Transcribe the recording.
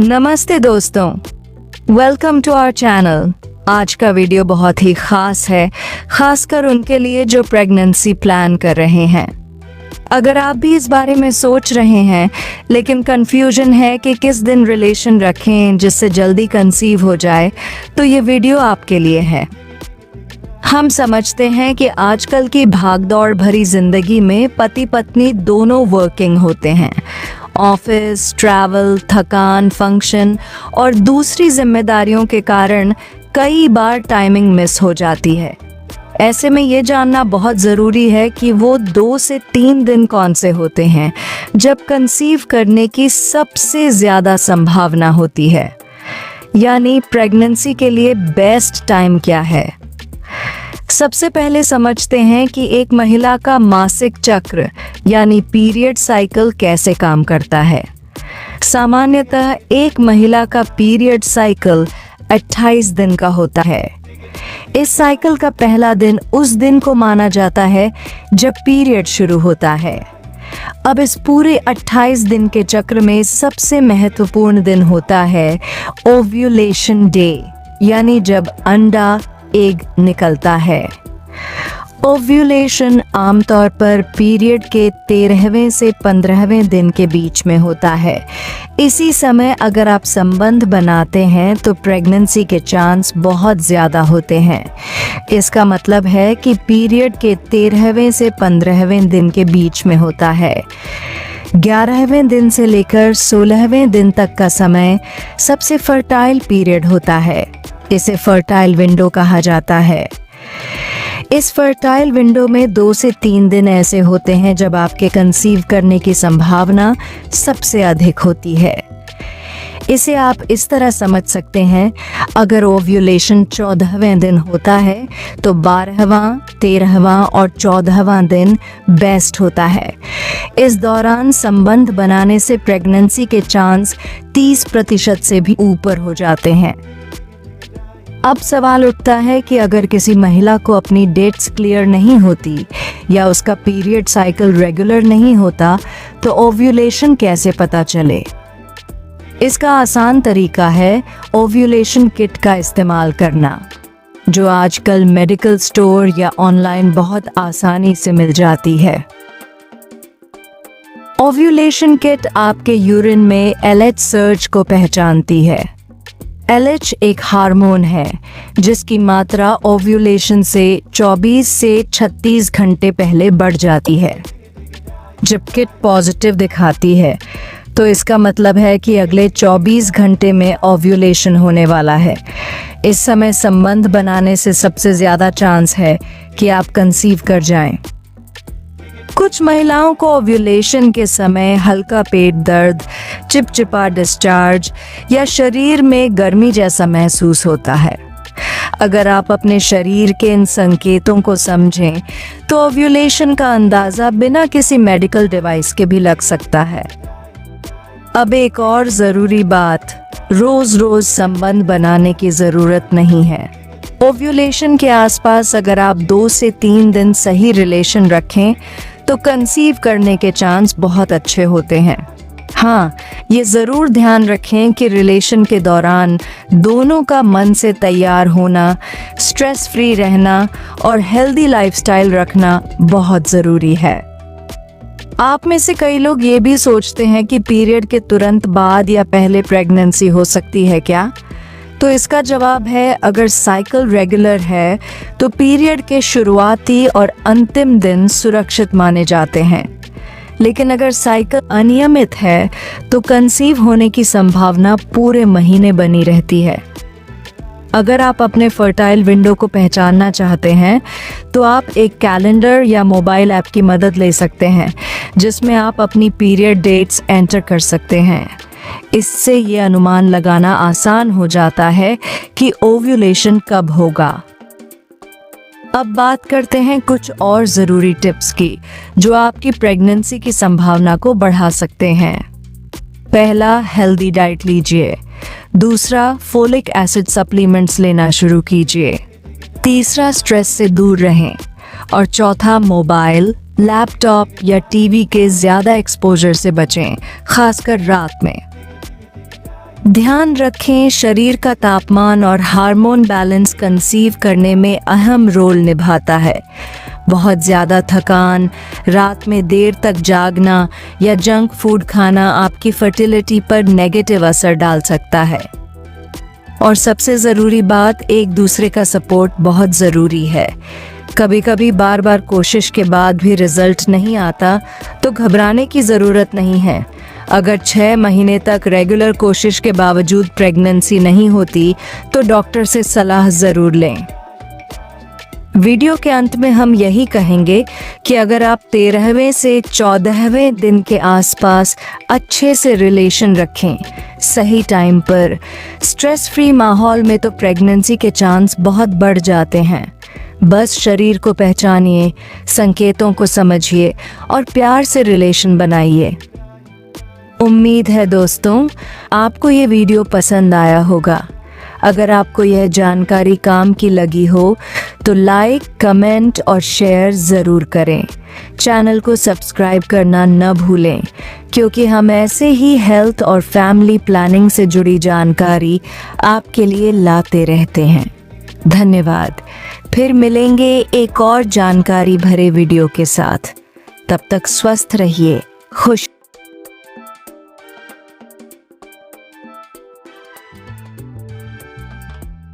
नमस्ते दोस्तों, welcome to our channel. आज का वीडियो बहुत ही खास है, खासकर उनके लिए जो प्रेगनेंसी प्लान कर रहे हैं। अगर आप भी इस बारे में सोच रहे हैं लेकिन कंफ्यूजन है कि किस दिन रिलेशन रखें जिससे जल्दी कंसीव हो जाए, तो ये वीडियो आपके लिए है। हम समझते हैं कि आजकल की भागदौड़ भरी जिंदगी में पति पत्नी दोनों वर्किंग होते हैं। ऑफिस, ट्रैवल, थकान, फंक्शन और दूसरी जिम्मेदारियों के कारण कई बार टाइमिंग मिस हो जाती है। ऐसे में ये जानना बहुत ज़रूरी है कि वो 2 से 3 दिन कौन से होते हैं जब कंसीव करने की सबसे ज़्यादा संभावना होती है, यानी प्रेगनेंसी के लिए बेस्ट टाइम क्या है। सबसे पहले समझते हैं कि एक महिला का मासिक चक्र यानी पीरियड साइकिल कैसे काम करता है। सामान्यतः एक महिला का पीरियड साइकिल 28 दिन का होता है। इस साइकिल का पहला दिन उस दिन को माना जाता है जब पीरियड शुरू होता है। अब इस पूरे 28 दिन के चक्र में सबसे महत्वपूर्ण दिन होता है ओव्यूलेशन डे, यानी जब अंडा एग निकलता है। ओव्यूलेशन आमतौर पर पीरियड के 13वें से 15वें दिन के बीच में होता है। इसी समय अगर आप संबंध बनाते हैं तो प्रेगनेंसी के चांस बहुत ज़्यादा होते हैं। इसका मतलब है कि पीरियड के 13वें से 15वें दिन के बीच में होता है। 11वें दिन से लेकर 16वें दिन तक का समय सबसे फर्टाइल पीरियड होता है। इसे फर्टाइल विंडो कहा जाता है। इस फर्टाइल विंडो में 2 से 3 दिन ऐसे होते हैं जब आपके कंसीव करने की संभावना सबसे अधिक होती है। इसे आप इस तरह समझ सकते हैं, अगर ओव्यूलेशन 14वें दिन होता है तो 12वां, 13वां और 14वां दिन बेस्ट होता है। इस दौरान संबंध बनाने से प्रेगनेंसी के चांस 30% से भी ऊपर हो जाते हैं। अब सवाल उठता है कि अगर किसी महिला को अपनी डेट्स क्लियर नहीं होती या उसका पीरियड साइकिल रेगुलर नहीं होता तो ओव्यूलेशन कैसे पता चले। इसका आसान तरीका है ओव्यूलेशन किट का इस्तेमाल करना, जो आजकल मेडिकल स्टोर या ऑनलाइन बहुत आसानी से मिल जाती है। ओव्यूलेशन किट आपके यूरिन में LH सर्ज को पहचानती है। LH एक हार्मोन है जिसकी मात्रा ओव्यूलेशन से 24 से 36 घंटे पहले बढ़ जाती है। जब किट पॉजिटिव दिखाती है तो इसका मतलब है कि अगले 24 घंटे में ओव्यूलेशन होने वाला है। इस समय संबंध बनाने से सबसे ज़्यादा चांस है कि आप कंसीव कर जाएं। कुछ महिलाओं को ओव्यूलेशन के समय हल्का पेट दर्द, चिपचिपा डिस्चार्ज या शरीर में गर्मी जैसा महसूस होता है। अगर आप अपने शरीर के इन संकेतों को समझें तो ओव्यूलेशन का अंदाज़ा बिना किसी मेडिकल डिवाइस के भी लग सकता है। अब एक और ज़रूरी बात, रोज़ संबंध बनाने की ज़रूरत नहीं है। ओव्यूलेशन के आसपास अगर आप 2 से 3 दिन सही रिलेशन रखें तो कंसीव करने के चांस बहुत अच्छे होते हैं। हाँ, ये ज़रूर ध्यान रखें कि रिलेशन के दौरान दोनों का मन से तैयार होना, स्ट्रेस फ्री रहना और हेल्दी लाइफस्टाइल रखना बहुत ज़रूरी है। आप में से कई लोग ये भी सोचते हैं कि पीरियड के तुरंत बाद या पहले प्रेगनेंसी हो सकती है क्या? तो इसका जवाब है, अगर साइकिल रेगुलर है तो पीरियड के शुरुआती और अंतिम दिन सुरक्षित माने जाते हैं। लेकिन अगर साइकिल अनियमित है तो कंसीव होने की संभावना पूरे महीने बनी रहती है। अगर आप अपने फर्टाइल विंडो को पहचानना चाहते हैं तो आप एक कैलेंडर या मोबाइल ऐप की मदद ले सकते हैं जिसमें आप अपनी पीरियड डेट्स एंटर कर सकते हैं। इससे ये अनुमान लगाना आसान हो जाता है कि ओव्यूलेशन कब होगा। अब बात करते हैं कुछ और ज़रूरी टिप्स की जो आपकी प्रेगनेंसी की संभावना को बढ़ा सकते हैं। पहला, हेल्दी डाइट लीजिए। दूसरा, फोलिक एसिड सप्लीमेंट्स लेना शुरू कीजिए। तीसरा, स्ट्रेस से दूर रहें। और चौथा, मोबाइल, लैपटॉप या टीवी के ज़्यादा एक्सपोजर से बचें, खासकर रात में। ध्यान रखें, शरीर का तापमान और हार्मोन बैलेंस कंसीव करने में अहम रोल निभाता है। बहुत ज़्यादा थकान, रात में देर तक जागना या जंक फूड खाना आपकी फर्टिलिटी पर नेगेटिव असर डाल सकता है। और सबसे ज़रूरी बात, एक दूसरे का सपोर्ट बहुत ज़रूरी है। कभी कभी बार बार कोशिश के बाद भी रिजल्ट नहीं आता तो घबराने की ज़रूरत नहीं है। अगर 6 महीने तक रेगुलर कोशिश के बावजूद प्रेगनेंसी नहीं होती तो डॉक्टर से सलाह ज़रूर लें। वीडियो के अंत में हम यही कहेंगे कि अगर आप 13वें से 14वें दिन के आसपास अच्छे से रिलेशन रखें, सही टाइम पर, स्ट्रेस फ्री माहौल में, तो प्रेगनेंसी के चांस बहुत बढ़ जाते हैं। बस शरीर को पहचानिए, संकेतों को समझिए और प्यार से रिलेशन बनाइए। उम्मीद है दोस्तों आपको ये वीडियो पसंद आया होगा। अगर आपको यह जानकारी काम की लगी हो तो लाइक, कमेंट और शेयर ज़रूर करें। चैनल को सब्सक्राइब करना न भूलें, क्योंकि हम ऐसे ही हेल्थ और फैमिली प्लानिंग से जुड़ी जानकारी आपके लिए लाते रहते हैं। धन्यवाद। फिर मिलेंगे एक और जानकारी भरे वीडियो के साथ। तब तक स्वस्थ रहिए, खुश